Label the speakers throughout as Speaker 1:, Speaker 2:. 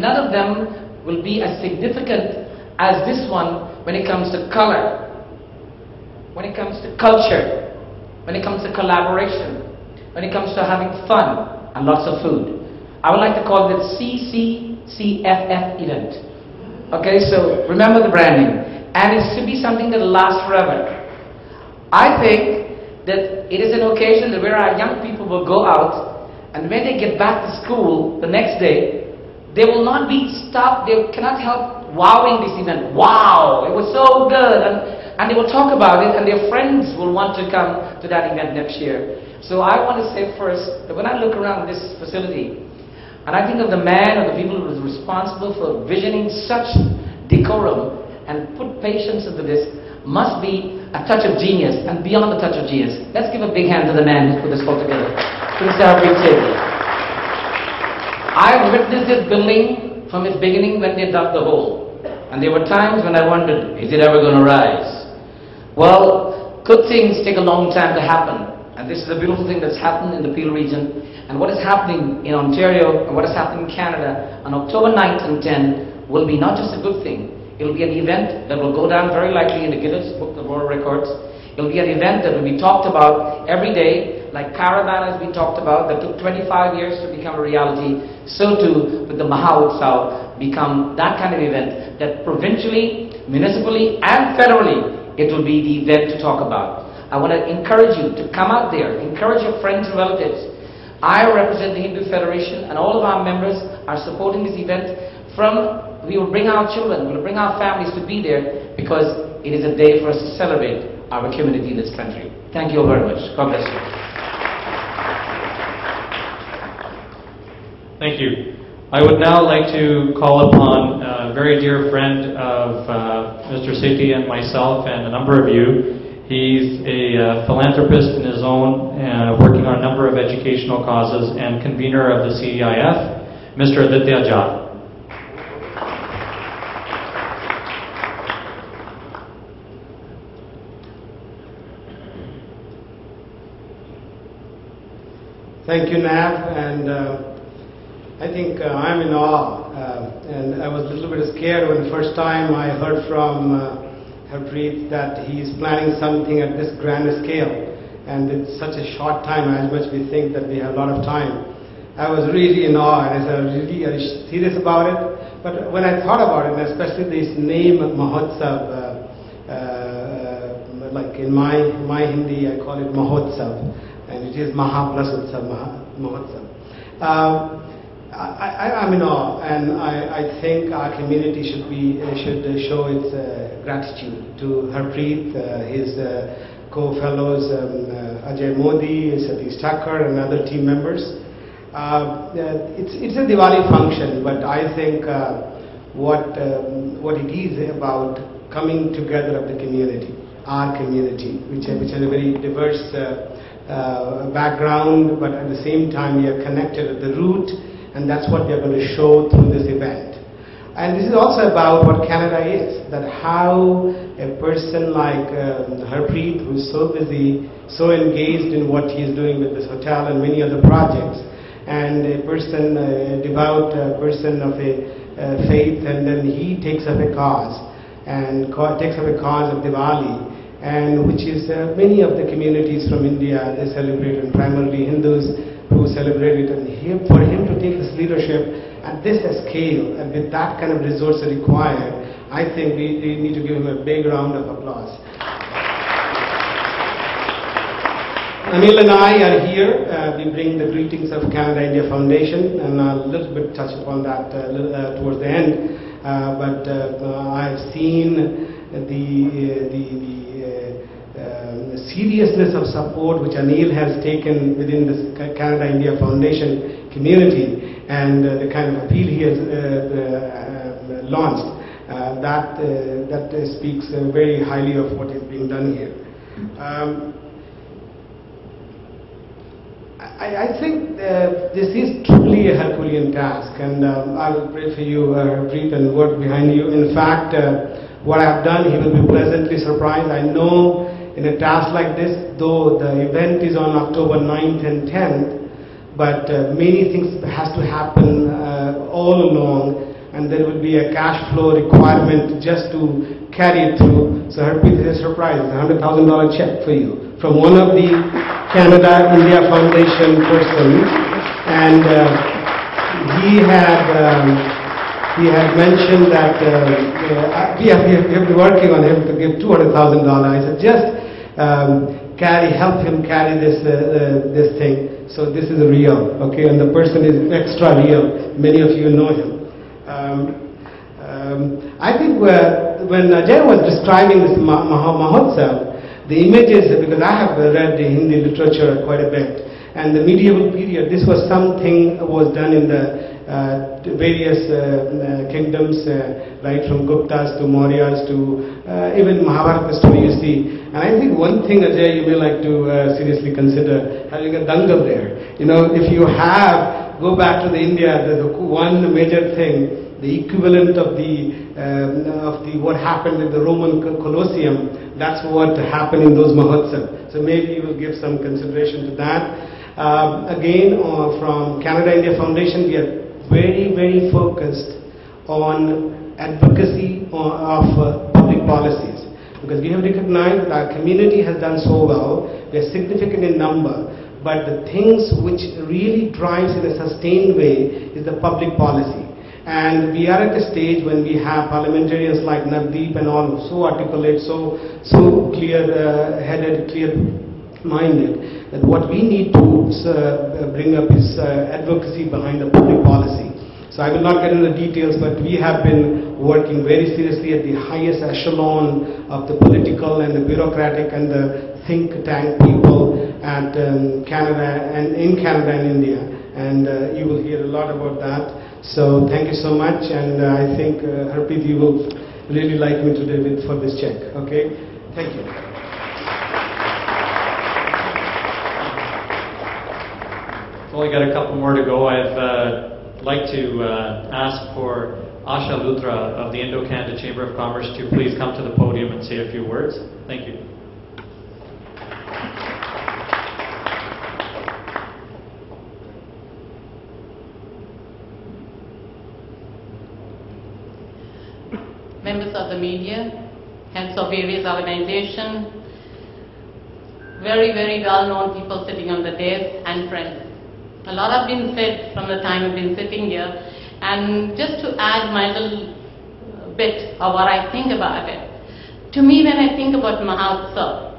Speaker 1: none of them will be as significant as this one when it comes to color, when it comes to culture, when it comes to collaboration, when it comes to having fun and lots of food. I would like to call it CCCFF event. Okay, so remember the branding. And it should be something that lasts forever. I think that it is an occasion where our young people will go out, and when they get back to school the next day, they will not be stopped, they cannot help wowing this event. Wow, it was so good. And they will talk about it, and their friends will want to come to that event next year. So I want to say first that when I look around this facility, and I think of the man or the people who is responsible for visioning such decorum and put patience into this, must be a touch of genius, and beyond the touch of genius. Let's give a big hand to the man who put this all together. Please have a big table. I've witnessed this building from its beginning when they dug the hole. And there were times when I wondered, is it ever going to rise? Well, good things take a long time to happen. And this is a beautiful thing that's happened in the Peel region. And what is happening in Ontario and what is happening in Canada on October 9th and 10th will be not just a good thing. It will be an event that will go down very likely in the Guinness Book of World Records. It will be an event that will be talked about every day, like Caravan has been talked about, that took 25 years to become a reality. So too with the Mahautsav become that kind of event that provincially, municipally and federally, it will be the event to talk about. I want to encourage you to come out there, encourage your friends and relatives. I represent the Hindu Federation, and all of our members are supporting this event. We will bring our children, we will bring our families to be there, because it is a day for us to celebrate our community in this country. Thank you all very much. God bless you.
Speaker 2: Thank you. I would now like to call upon a very dear friend of Mr. Sethi and myself and a number of you. He's a philanthropist in his own, working on a number of educational causes, and convener of the CEIF, Mr. Aditya Jha.
Speaker 3: Thank you, Nav, and I think I'm in awe, and I was a little bit scared when the first time I heard from Harpreet that he's planning something at this grand scale, and it's such a short time, as much we think that we have a lot of time. I was really in awe, and I was really serious about it, but when I thought about it, and especially this name Mahautsav, like in my Hindi I call it Mahautsav, and it is Maha plus Utsav, Mahautsav. I'm in awe, and I think our community should show its gratitude to Harpreet, his co-fellows Ajay Modi, Satish Thakur, and other team members. It's a Diwali function, but I think what it is about coming together of the community, our community, which has a very diverse background, but at the same time we are connected at the root, and that's what we are going to show through this event. And this is also about what Canada is, that how a person like Harpreet, who is so busy, so engaged in what he is doing with this hotel and many other projects, and a person, a devout person of a faith, and then he takes up a cause, and takes up a cause of Diwali, and which is many of the communities from India, they celebrate, and primarily Hindus who celebrate it, and for him to take this leadership at this scale and with that kind of resource required, I think we need to give him a big round of applause. Anil and I are here. We bring the greetings of Canada-India Foundation, and I'll a little bit touch upon that towards the end. But I've seen the seriousness of support which Anil has taken within this Canada-India Foundation community, and the kind of appeal he has launched, that speaks very highly of what is being done here. I think this is truly a Herculean task, and I will pray for you, Harpreet, and work behind you. In fact, what I have done, he will be pleasantly surprised. I know in a task like this, though the event is on October 9th and 10th, but many things has to happen all along, and there will be a cash flow requirement just to carry it through. So Harpreet is a surprise, it's a $100,000 check for you from one of the Canada India Foundation persons, and he had mentioned that we have been working on him to give $200,000. I said just help him carry this thing. So this is real, okay, and the person is extra real. Many of you know him. I think when Ajay was describing this Mahautsav, the images, because I have read the Hindi literature quite a bit, and the medieval period, this was something was done in the various kingdoms, right from Guptas to Mauryas to even Mahabharata story you see. And I think one thing, Ajay, you may like to seriously consider having a dangal there. You know, if you go back to the India, the one major thing, the equivalent of the what happened in the Roman Colosseum, that's what happened in those Mahautsav. So maybe you will give some consideration to that. Again, from Canada India Foundation, we are very, very focused on advocacy of public policies, because we have recognized that our community has done so well. We are significant in number, but the things which really drives in a sustained way is the public policy. And we are at a stage when we have parliamentarians like Navdeep and all so articulate, so clear-headed, clear-minded, that what we need to bring up is advocacy behind the public policy. So I will not get into the details, but we have been working very seriously at the highest echelon of the political and the bureaucratic and the think tank people at Canada and in Canada and India, and you will hear a lot about that. So thank you so much, and I think Harpreet, you will really like me today for this check. Okay, thank you.
Speaker 2: We've only got a couple more to go. I'd like to ask for Asha Luthra of the Indo-Canada Chamber of Commerce to please come to the podium and say a few words. Thank you.
Speaker 4: Members of the media, heads of various organizations, very, very well-known people sitting on the dais, and friends. A lot have been said from the time I've been sitting here, and just to add my little bit of what I think about it. To me, when I think about Mahautsav,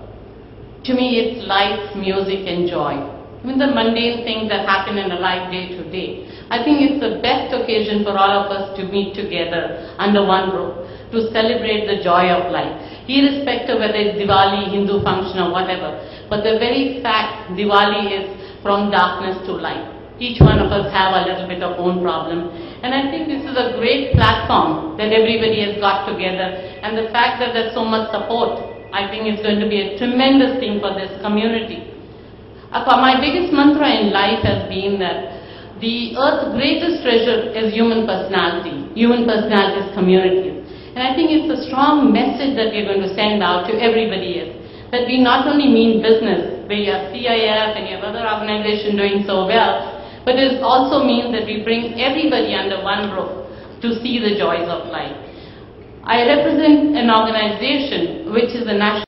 Speaker 4: to me it's life, music and joy. Even the mundane things that happen in a life day to day. I think it's the best occasion for all of us to meet together under one roof to celebrate the joy of life, irrespective of whether it's Diwali, Hindu function or whatever. But the very fact Diwali is from darkness to light. Each one of us have a little bit of own problem. And I think this is a great platform that everybody has got together. And the fact that there's so much support, I think is going to be a tremendous thing for this community. My biggest mantra in life has been that the earth's greatest treasure is human personality. Human personality is communities. And I think it's a strong message that we're going to send out to everybody else. That we not only mean business, where you have CIF and you have other organizations doing so well, but it also means that we bring everybody under one roof to see the joys of life. I represent an organization which is a national